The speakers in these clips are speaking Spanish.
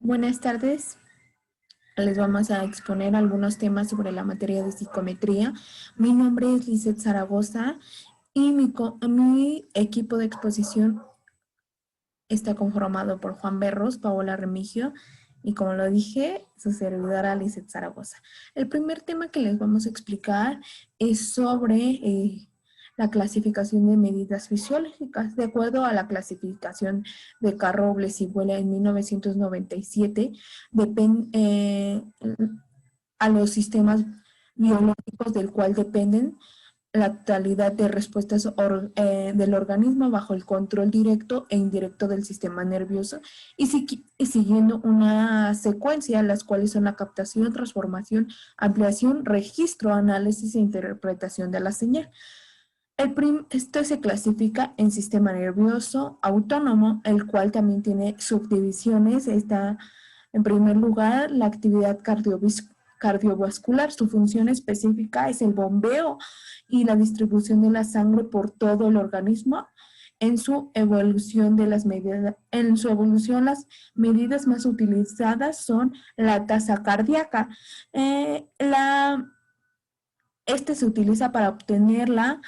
Buenas tardes. Les vamos a exponer algunos temas sobre la materia de psicometría. Mi nombre es Lizeth Zaragoza y mi equipo de exposición está conformado por Juan Berros, Paola Remigio y, como lo dije, su servidora Lizeth Zaragoza. El primer tema que les vamos a explicar es sobre la clasificación de medidas fisiológicas. De acuerdo a la clasificación de Carrobles y Vuela en 1997, a los sistemas biológicos del cual dependen la totalidad de respuestas del organismo bajo el control directo e indirecto del sistema nervioso y siguiendo una secuencia, las cuales son la captación, transformación, ampliación, registro, análisis e interpretación de la señal. Esto se clasifica en sistema nervioso autónomo, el cual también tiene subdivisiones. Está en primer lugar la actividad cardiovascular. Su función específica es el bombeo y la distribución de la sangre por todo el organismo. En su evolución, las medidas más utilizadas son la tasa cardíaca. Este se utiliza para obtener un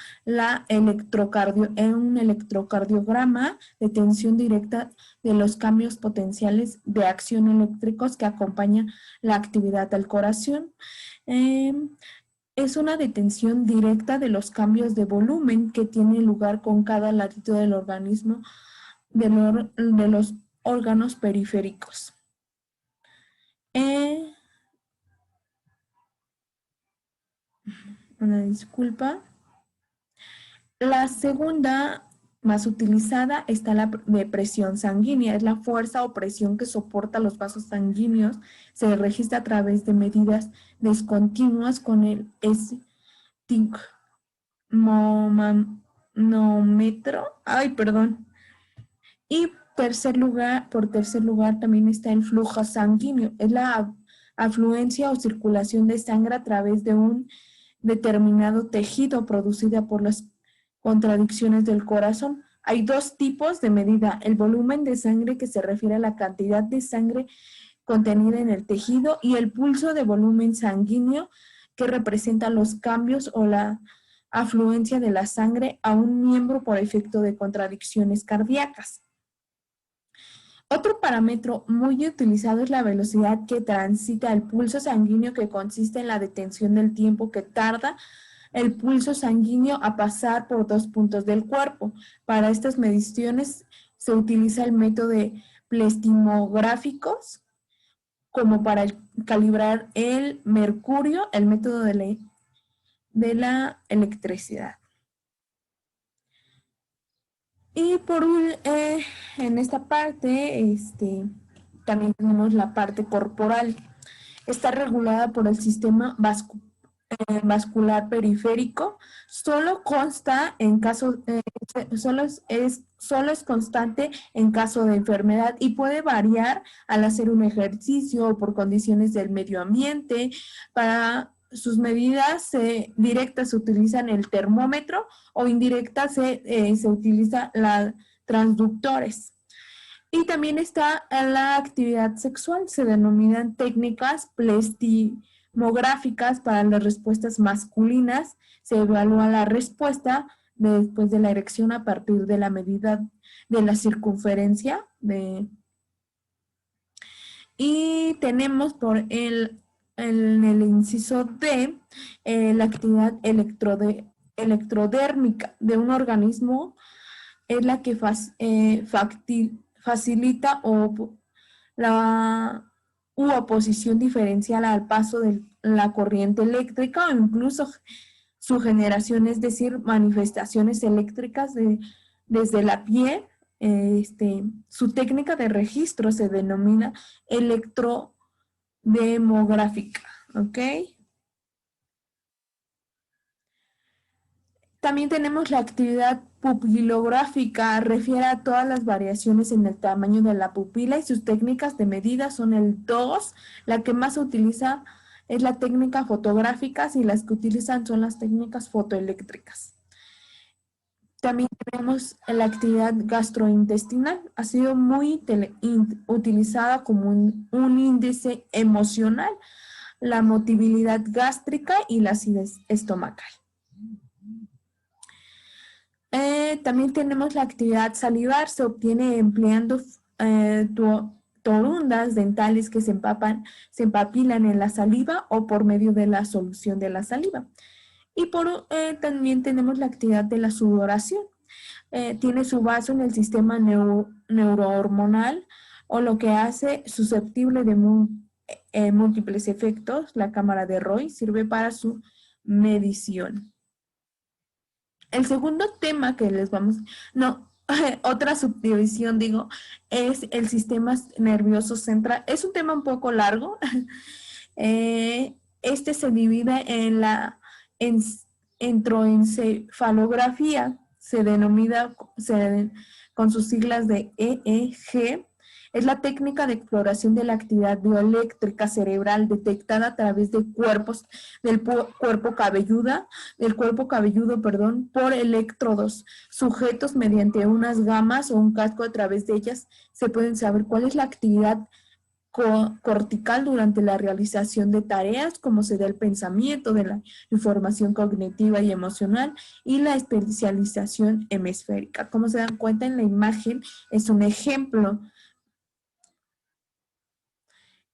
electrocardiograma de tensión directa de los cambios potenciales de acción eléctricos que acompañan la actividad del corazón. Es una detención directa de los cambios de volumen que tiene lugar con cada latido del organismo de los órganos periféricos. Una disculpa. La segunda más utilizada está la de presión sanguínea. Es la fuerza o presión que soporta los vasos sanguíneos. Se registra a través de medidas discontinuas con el estigmonómetro. Y por tercer lugar también está el flujo sanguíneo. Es la afluencia o circulación de sangre a través de un determinado tejido producida por las contracciones del corazón. Hay dos tipos de medida: el volumen de sangre, que se refiere a la cantidad de sangre contenida en el tejido, y el pulso de volumen sanguíneo, que representa los cambios o la afluencia de la sangre a un miembro por efecto de contracciones cardíacas. Otro parámetro muy utilizado es la velocidad que transita el pulso sanguíneo, que consiste en la detención del tiempo que tarda el pulso sanguíneo a pasar por dos puntos del cuerpo. Para estas mediciones se utiliza el método de plestimográficos, como para calibrar el mercurio, el método de la electricidad. Y en esta parte, también tenemos la parte corporal. Está regulada por el sistema vascular periférico. Solo es constante en caso de enfermedad y puede variar al hacer un ejercicio o por condiciones del medio ambiente. Para sus medidas directas se utilizan el termómetro, o indirectas se utiliza la transductores. Y también está la actividad sexual. Se denominan técnicas plestimográficas para las respuestas masculinas. Se evalúa la respuesta después de la erección a partir de la medida de la circunferencia. Y tenemos en el inciso D la actividad electrodérmica de un organismo. Es la que facilita la oposición diferencial al paso de la corriente eléctrica, o incluso su generación, es decir, manifestaciones eléctricas desde la piel. Su técnica de registro se denomina electrodemográfica, ¿ok? También tenemos la actividad pupilográfica. Refiere a todas las variaciones en el tamaño de la pupila, y sus técnicas de medida son el 2. La que más se utiliza es la técnica fotográfica, y las que utilizan son las técnicas fotoeléctricas. También tenemos la actividad gastrointestinal. Ha sido muy utilizada como un índice emocional, la motilidad gástrica y la acidez estomacal. También tenemos la actividad salivar. Se obtiene empleando torundas dentales que se empapilan en la saliva o por medio de la solución de la saliva. Y también tenemos la actividad de la sudoración. Tiene su base en el sistema neurohormonal, o lo que hace susceptible de múltiples efectos. La cámara de Roy sirve para su medición. El segundo tema que les vamos, no, otra subdivisión, digo, es el sistema nervioso central. Es un tema un poco largo. Este se divide en la entroencefalografía, se denomina con sus siglas de EEG. Es la técnica de exploración de la actividad bioeléctrica cerebral detectada a través de del cuerpo cabelludo, por electrodos sujetos mediante unas gamas o un casco. A través de ellas se pueden saber cuál es la actividad cortical durante la realización de tareas, como se da el pensamiento, de la información cognitiva y emocional, y la especialización hemisférica. Como se dan cuenta en la imagen, es un ejemplo.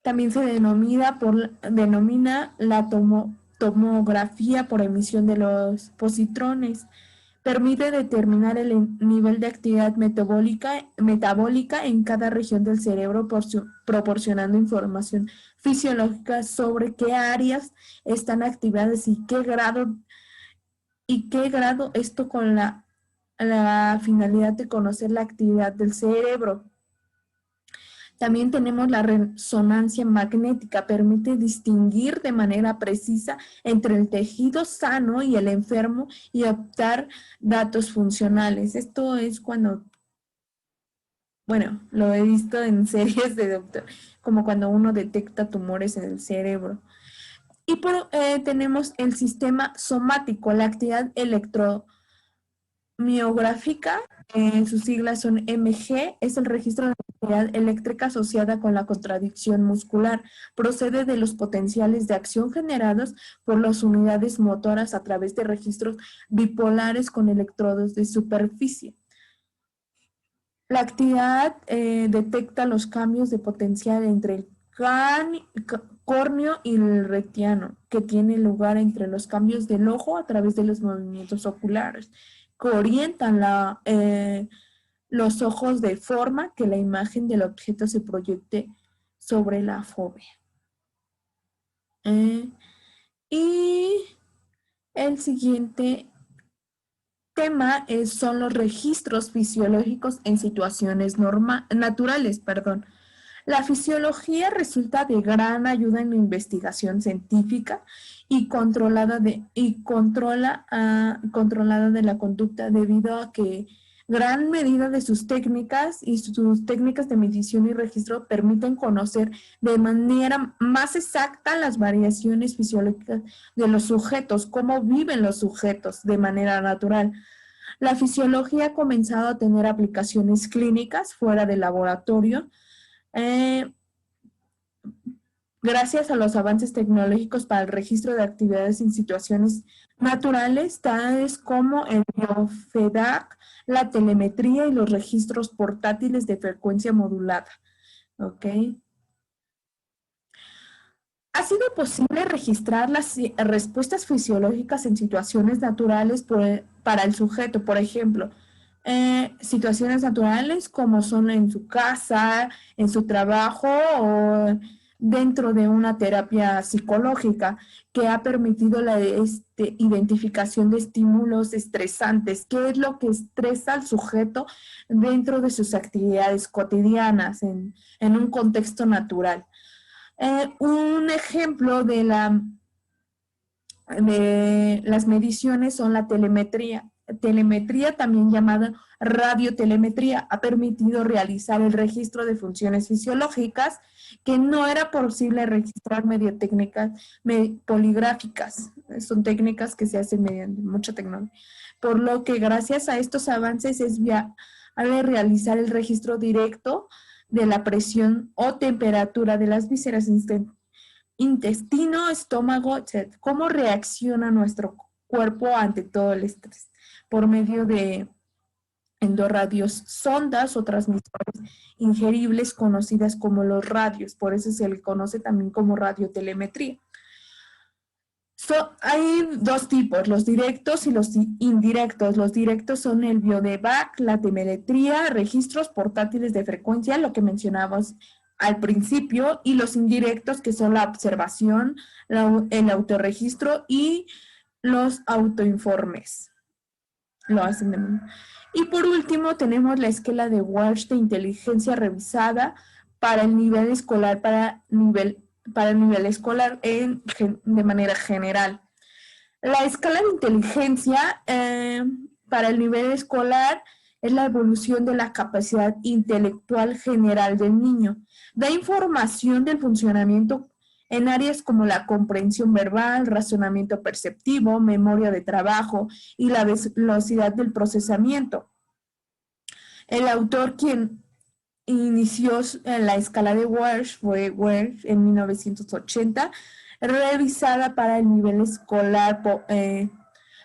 También se denomina la tomografía por emisión de los positrones. Permite determinar el nivel de actividad metabólica en cada región del cerebro, proporcionando información fisiológica sobre qué áreas están activadas y qué grado esto, con la finalidad de conocer la actividad del cerebro. También tenemos la resonancia magnética. Permite distinguir de manera precisa entre el tejido sano y el enfermo y optar datos funcionales. Esto es cuando, bueno, lo he visto en series de doctor, como cuando uno detecta tumores en el cerebro. Y tenemos el sistema somático, la actividad electromiográfica. Sus siglas son MG, es el registro de actividad eléctrica asociada con la contracción muscular. Procede de los potenciales de acción generados por las unidades motoras a través de registros bipolares con electrodos de superficie. La actividad detecta los cambios de potencial entre el córneo y el retiano, que tiene lugar entre los cambios del ojo a través de los movimientos oculares, que orientan los ojos de forma que la imagen del objeto se proyecte sobre la fóvea. Y el siguiente tema son los registros fisiológicos en situaciones naturales. La fisiología resulta de gran ayuda en la investigación científica y controlada de la conducta, debido a que gran medida de sus técnicas de medición y registro permiten conocer de manera más exacta las variaciones fisiológicas de los sujetos, cómo viven los sujetos de manera natural. La fisiología ha comenzado a tener aplicaciones clínicas fuera del laboratorio, gracias a los avances tecnológicos para el registro de actividades en situaciones naturales, tales como el biofeedback, la telemetría y los registros portátiles de frecuencia modulada. ¿Ok? Ha sido posible registrar las respuestas fisiológicas en situaciones naturales para el sujeto. Por ejemplo, situaciones naturales como son en su casa, en su trabajo o dentro de una terapia psicológica, que ha permitido la identificación de estímulos estresantes. ¿Qué es lo que estresa al sujeto dentro de sus actividades cotidianas en un contexto natural? Un ejemplo de las mediciones son la telemetría. Telemetría, también llamada radiotelemetría, ha permitido realizar el registro de funciones fisiológicas que no era posible registrar mediante técnicas poligráficas. Son técnicas que se hacen mediante mucha tecnología. por lo que gracias a estos avances es viable realizar el registro directo de la presión o temperatura de las vísceras, intestino, estómago, etc. ¿Cómo reacciona nuestro cuerpo ante todo el estrés? Por medio de endorradios, sondas o transmisores ingeribles conocidas como los radios, por eso se le conoce también como radiotelemetría. Hay dos tipos, los directos y los indirectos. Los directos son el biodebac, la telemetría, registros portátiles de frecuencia, lo que mencionamos al principio, y los indirectos, que son la observación, el autorregistro y los autoinformes. Lo hacen de manera. Y por último tenemos la escala de Walsh de inteligencia revisada para el nivel escolar, para el nivel escolar de manera general. La escala de inteligencia para el nivel escolar es la evolución de la capacidad intelectual general del niño. Da información del funcionamiento en áreas como la comprensión verbal, razonamiento perceptivo, memoria de trabajo y la velocidad del procesamiento. El autor quien inició la escala de Walsh fue Walsh en 1980, revisada para el nivel escolar.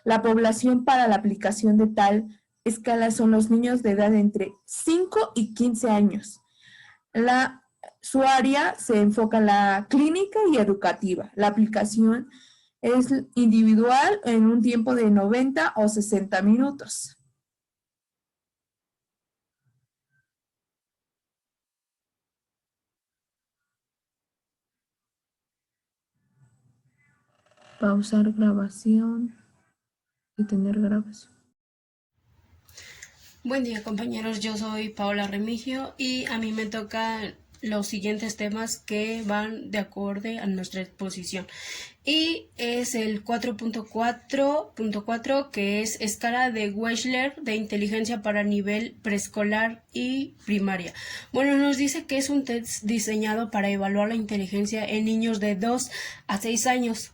La población para la aplicación de tal escala son los niños de edad entre 5 y 15 años. Su área se enfoca en la clínica y educativa. La aplicación es individual en un tiempo de 90 o 60 minutos. Pausar grabación y tener grabación. Buen día, compañeros, yo soy Paola Remigio y a mí me tocan los siguientes temas que van de acuerdo a nuestra exposición. Y es el 4.4.4, que es escala de Wechsler de inteligencia para nivel preescolar y primaria. Bueno, nos dice que es un test diseñado para evaluar la inteligencia en niños de 2 a 6 años.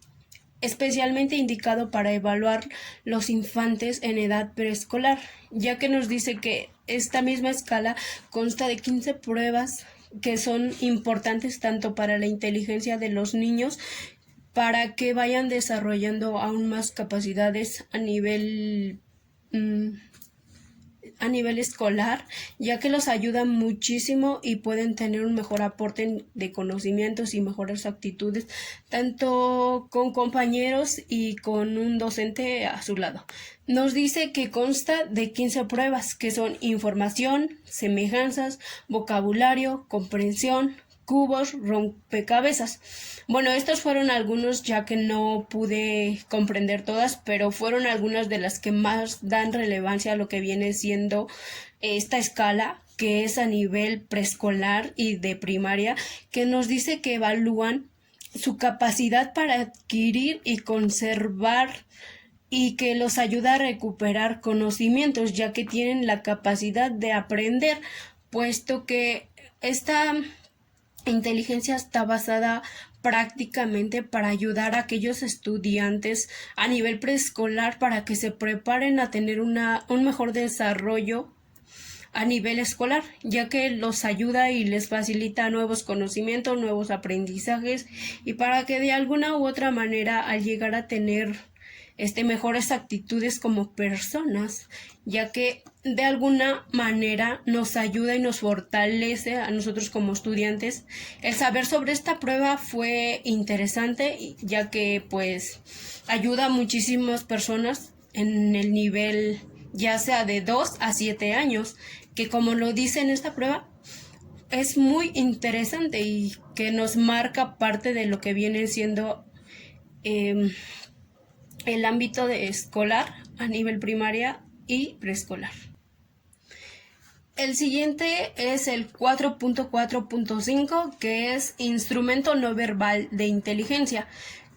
Especialmente indicado para evaluar los infantes en edad preescolar, ya que nos dice que esta misma escala consta de 15 pruebas que son importantes tanto para la inteligencia de los niños, para que vayan desarrollando aún más capacidades a nivel escolar, ya que los ayuda muchísimo y pueden tener un mejor aporte de conocimientos y mejores actitudes, tanto con compañeros y con un docente a su lado. Nos dice que consta de 15 pruebas, que son información, semejanzas, vocabulario, comprensión, cubos, rompecabezas. Bueno, estos fueron algunos, ya que no pude comprender todas, pero fueron algunas de las que más dan relevancia a lo que viene siendo esta escala, que es a nivel preescolar y de primaria, que nos dice que evalúan su capacidad para adquirir y conservar y que los ayuda a recuperar conocimientos, ya que tienen la capacidad de aprender, puesto que esta inteligencia está basada prácticamente para ayudar a aquellos estudiantes a nivel preescolar para que se preparen a tener un mejor desarrollo a nivel escolar, ya que los ayuda y les facilita nuevos conocimientos, nuevos aprendizajes, y para que de alguna u otra manera, al llegar a tener mejores actitudes como personas, ya que de alguna manera nos ayuda y nos fortalece a nosotros como estudiantes. El saber sobre esta prueba fue interesante, ya que pues ayuda a muchísimas personas en el nivel ya sea de 2 a 7 años, que como lo dice en esta prueba, es muy interesante y que nos marca parte de lo que viene siendo el ámbito de escolar a nivel primaria y preescolar. El siguiente es el 4.4.5, que es instrumento no verbal de inteligencia,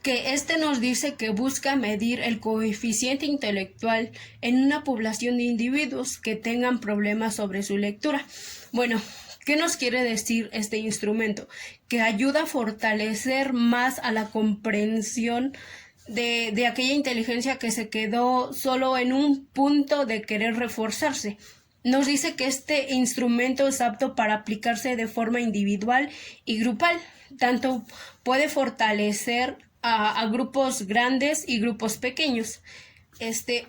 que nos dice que busca medir el coeficiente intelectual en una población de individuos que tengan problemas sobre su lectura. Bueno, ¿qué nos quiere decir este instrumento? Que ayuda a fortalecer más a la comprensión de aquella inteligencia que se quedó solo en un punto de querer reforzarse. Nos dice que este instrumento es apto para aplicarse de forma individual y grupal. Tanto puede fortalecer a grupos grandes y grupos pequeños. Este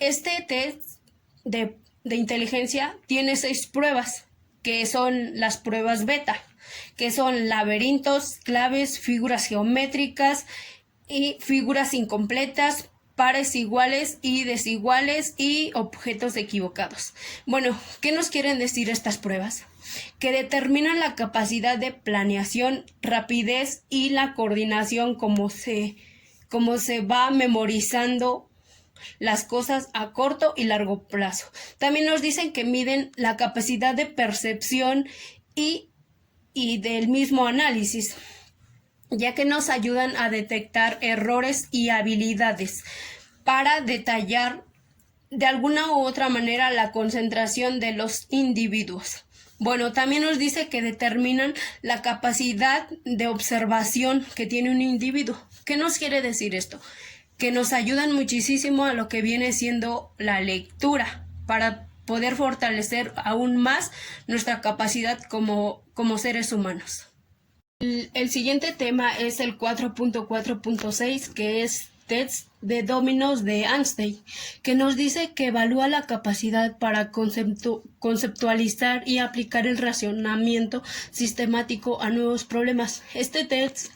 test de inteligencia tiene 6 pruebas, que son las pruebas beta, que son laberintos, claves, figuras geométricas y figuras incompletas, pares iguales y desiguales y objetos equivocados. Bueno, ¿qué nos quieren decir estas pruebas? Que determinan la capacidad de planeación, rapidez y la coordinación, como se va memorizando las cosas a corto y largo plazo. También nos dicen que miden la capacidad de percepción y del mismo análisis, ya que nos ayudan a detectar errores y habilidades para detallar de alguna u otra manera la concentración de los individuos. Bueno, también nos dice que determinan la capacidad de observación que tiene un individuo. ¿Qué nos quiere decir esto? Que nos ayudan muchísimo a lo que viene siendo la lectura, para poder fortalecer aún más nuestra capacidad como seres humanos. El siguiente tema es el 4.4.6, que es test de dominos de Einstein, que nos dice que evalúa la capacidad para conceptualizar y aplicar el razonamiento sistemático a nuevos problemas. Este test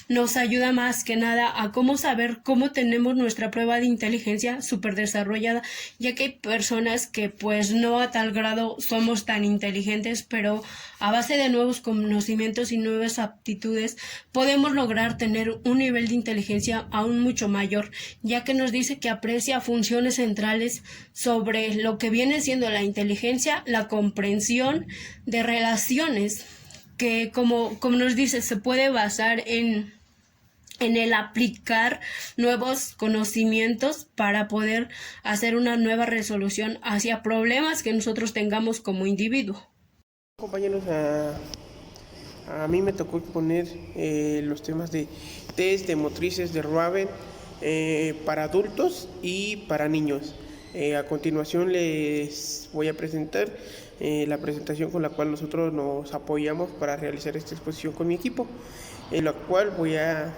nos ayuda más que nada a cómo saber cómo tenemos nuestra prueba de inteligencia súper desarrollada, ya que hay personas que pues no a tal grado somos tan inteligentes, pero a base de nuevos conocimientos y nuevas aptitudes podemos lograr tener un nivel de inteligencia aún mucho mayor, ya que nos dice que aprecia funciones centrales sobre lo que viene siendo la inteligencia, la comprensión de relaciones, que como nos dice, se puede basar en el aplicar nuevos conocimientos para poder hacer una nueva resolución hacia problemas que nosotros tengamos como individuo. Compañeros, a mí me tocó exponer los temas de test de motrices de Raven para adultos y para niños. A continuación les voy a presentar la presentación con la cual nosotros nos apoyamos para realizar esta exposición con mi equipo, en la cual voy a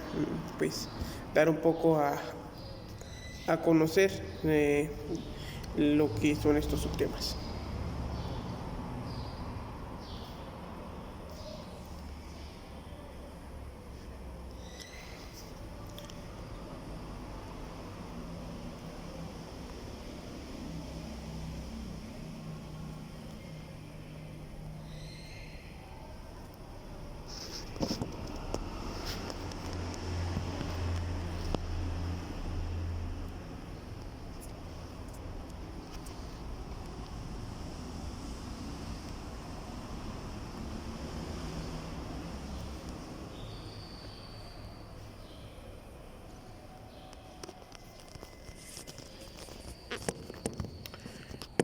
dar un poco a conocer lo que son estos subtemas.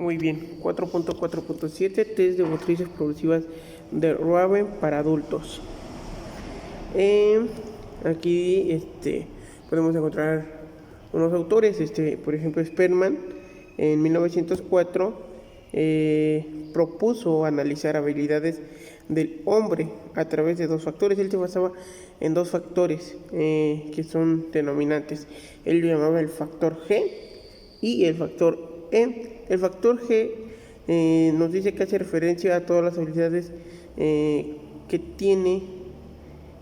Muy bien, 4.4.7, test de motrices progresivas de Raven para adultos. Aquí podemos encontrar unos autores, por ejemplo Spearman en 1904 propuso analizar habilidades del hombre a través de 2 factores. Él se basaba en 2 factores que son denominantes. Él lo llamaba el factor G y el factor E. El factor G nos dice que hace referencia a todas las habilidades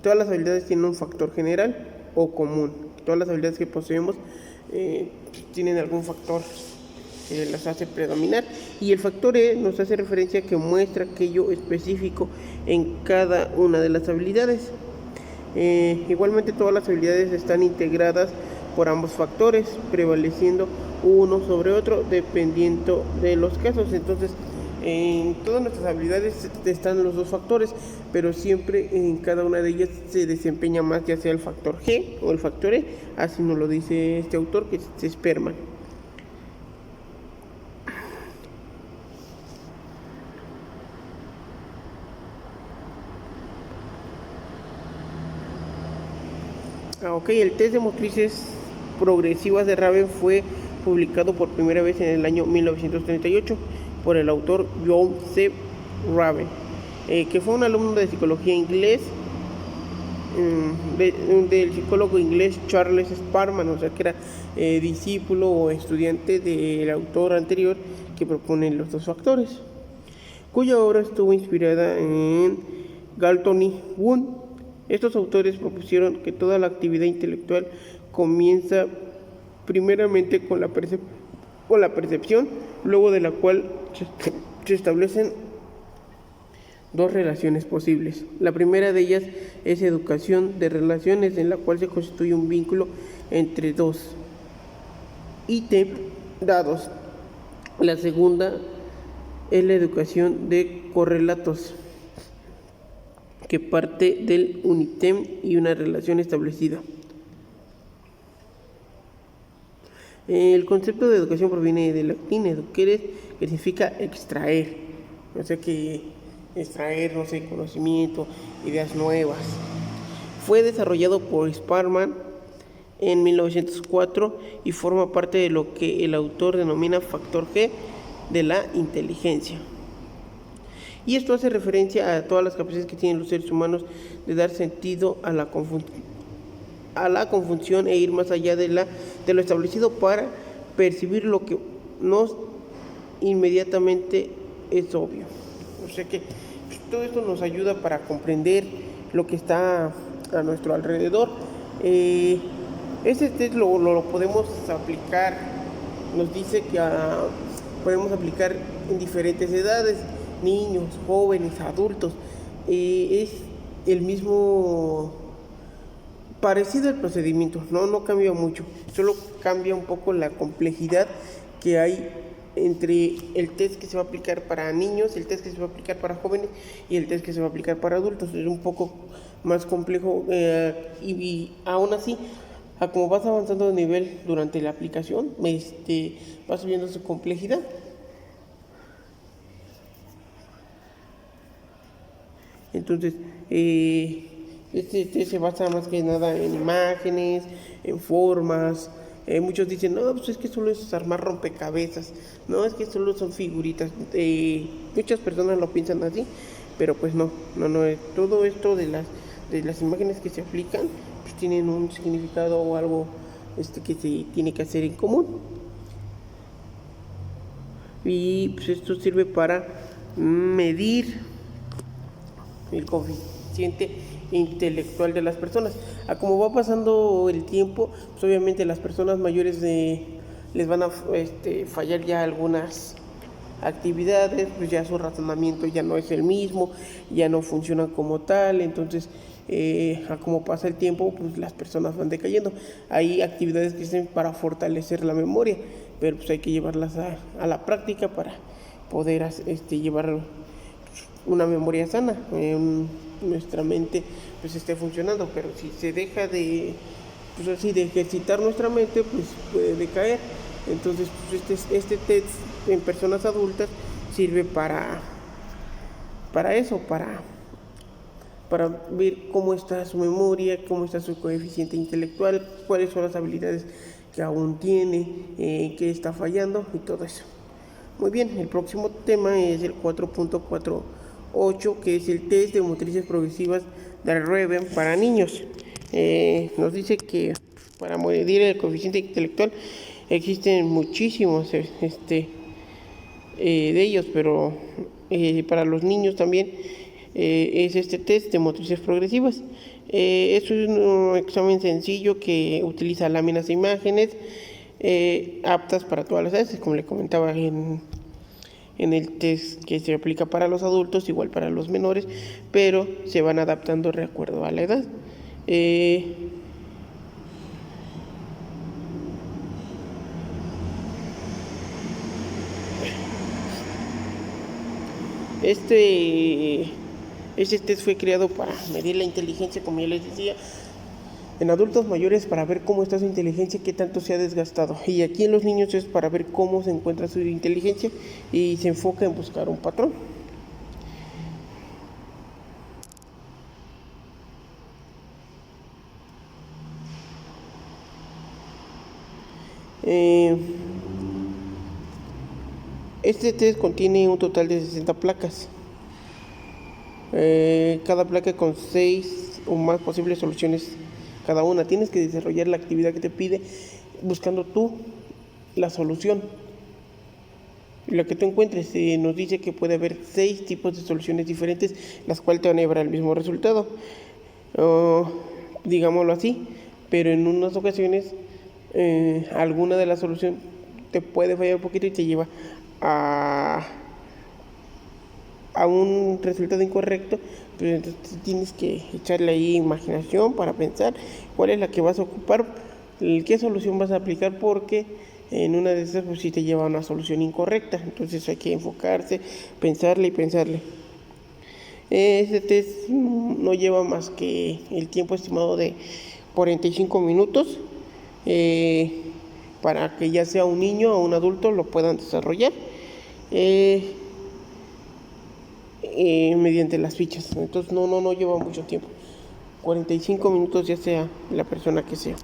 todas las habilidades tienen un factor general o común. Todas las habilidades que poseemos tienen algún factor que las hace predominar, y el factor E nos hace referencia a que muestra aquello específico en cada una de las habilidades. Igualmente todas las habilidades están integradas por ambos factores, prevaleciendo uno sobre otro dependiendo de los casos. Entonces, en todas nuestras habilidades están los 2 factores, pero siempre en cada una de ellas se desempeña más, ya sea el factor G o el factor E, así nos lo dice este autor, que es Spearman. Ok, el test de motrices progresivas de Raven fue publicado por primera vez en el año 1938 por el autor John C. Raven, que fue un alumno de psicología inglés del psicólogo inglés Charles Sparman, o sea que era discípulo o estudiante del autor anterior que propone los dos factores, cuya obra estuvo inspirada en Galton y Wundt. Estos autores propusieron que toda la actividad intelectual comienza primeramente con la percepción, luego de la cual se establecen dos relaciones posibles. La primera de ellas es educación de relaciones, en la cual se constituye un vínculo entre dos ítems dados. La segunda es la educación de correlatos, que parte del un ítem y una relación establecida. El concepto de educación proviene del latín educere, que significa extraer, o sea que extraer, conocimiento, ideas nuevas. Fue desarrollado por Sparman en 1904 y forma parte de lo que el autor denomina factor G de la inteligencia. Y esto hace referencia a todas las capacidades que tienen los seres humanos de dar sentido a la confusión e ir más allá de lo establecido para percibir lo que no inmediatamente es obvio. O sea que todo esto nos ayuda para comprender lo que está a nuestro alrededor. Este test lo podemos aplicar, nos dice que podemos aplicar en diferentes edades, niños, jóvenes, adultos. Es el mismo, parecido al procedimiento, no cambia mucho, solo cambia un poco la complejidad que hay entre el test que se va a aplicar para niños, el test que se va a aplicar para jóvenes y el test que se va a aplicar para adultos. Es un poco más complejo y aún así, a como vas avanzando de nivel durante la aplicación, va subiendo su complejidad. Entonces, este se basa más que nada en imágenes, en formas. Muchos dicen, no, pues es que solo es armar rompecabezas, no, es que solo son figuritas. Muchas personas lo piensan así, pero pues no, todo esto de las imágenes que se aplican, pues tienen un significado o algo que se tiene que hacer en común. Y pues esto sirve para medir el coeficiente intelectual de las personas. A como va pasando el tiempo, pues obviamente las personas mayores les van a fallar ya algunas actividades, pues ya su razonamiento ya no es el mismo, ya no funciona como tal. Entonces a como pasa el tiempo, pues las personas van decayendo. Hay actividades que sirven para fortalecer la memoria, pero pues hay que llevarlas a la práctica para poder llevar una memoria sana. Nuestra mente pues esté funcionando, pero si se deja de ejercitar nuestra mente, pues puede decaer. Entonces pues este test en personas adultas sirve para eso, para ver cómo está su memoria, cómo está su coeficiente intelectual, cuáles son las habilidades que aún tiene, qué está fallando y todo eso. Muy bien, el próximo tema es el 4.48, que es el test de motrices progresivas de Raven para niños. Nos dice que para medir el coeficiente intelectual existen muchísimos de ellos, pero para los niños también es este test de motrices progresivas. Esto es un examen sencillo que utiliza láminas de imágenes aptas para todas las edades, como le comentaba en el test que se aplica para los adultos, igual para los menores, pero se van adaptando de acuerdo a la edad. Este test fue creado para medir la inteligencia, como ya les decía, en adultos mayores, para ver cómo está su inteligencia, qué tanto se ha desgastado. Y aquí en los niños es para ver cómo se encuentra su inteligencia y se enfoca en buscar un patrón. Este test contiene un total de 60 placas. Cada placa con 6 o más posibles soluciones cada una. Tienes que desarrollar la actividad que te pide buscando tú la solución. Lo que tú encuentres nos dice que puede haber 6 tipos de soluciones diferentes, las cuales te van a llevar al mismo resultado, digámoslo así, pero en unas ocasiones alguna de las soluciones te puede fallar un poquito y te lleva a un resultado incorrecto. Pero entonces tienes que echarle ahí imaginación para pensar cuál es la que vas a ocupar, qué solución vas a aplicar, porque en una de esas pues sí te lleva a una solución incorrecta. Entonces hay que enfocarse, pensarle. Este test no lleva más que el tiempo estimado de 45 minutos para que ya sea un niño o un adulto lo puedan desarrollar mediante las fichas. Entonces no lleva mucho tiempo, 45 minutos, ya sea la persona que sea.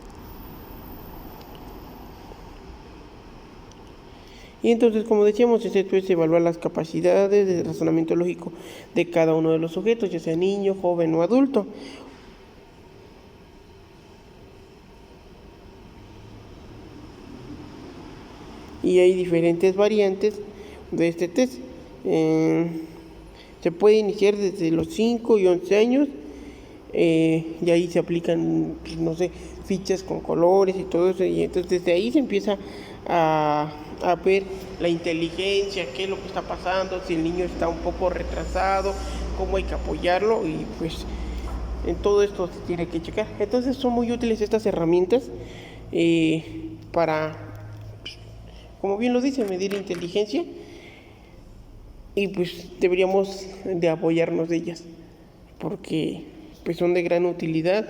Y entonces, como decíamos, este test evalúa las capacidades de razonamiento lógico de cada uno de los sujetos, ya sea niño, joven o adulto. Y hay diferentes variantes de este test. Se puede iniciar desde los 5 y 11 años. Y ahí se aplican, no sé, fichas con colores y todo eso. Y entonces desde ahí se empieza a ver la inteligencia, qué es lo que está pasando, si el niño está un poco retrasado, cómo hay que apoyarlo, y pues en todo esto se tiene que checar. Entonces son muy útiles estas herramientas para, como bien lo dice, medir inteligencia, y pues deberíamos de apoyarnos de ellas porque pues son de gran utilidad,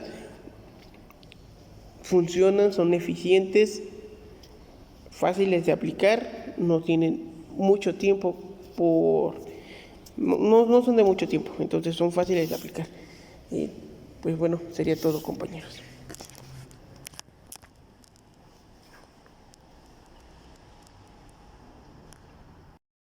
funcionan, son eficientes, fáciles de aplicar, no tienen mucho tiempo no son de mucho tiempo, entonces son fáciles de aplicar. Pues bueno, sería todo, compañeros.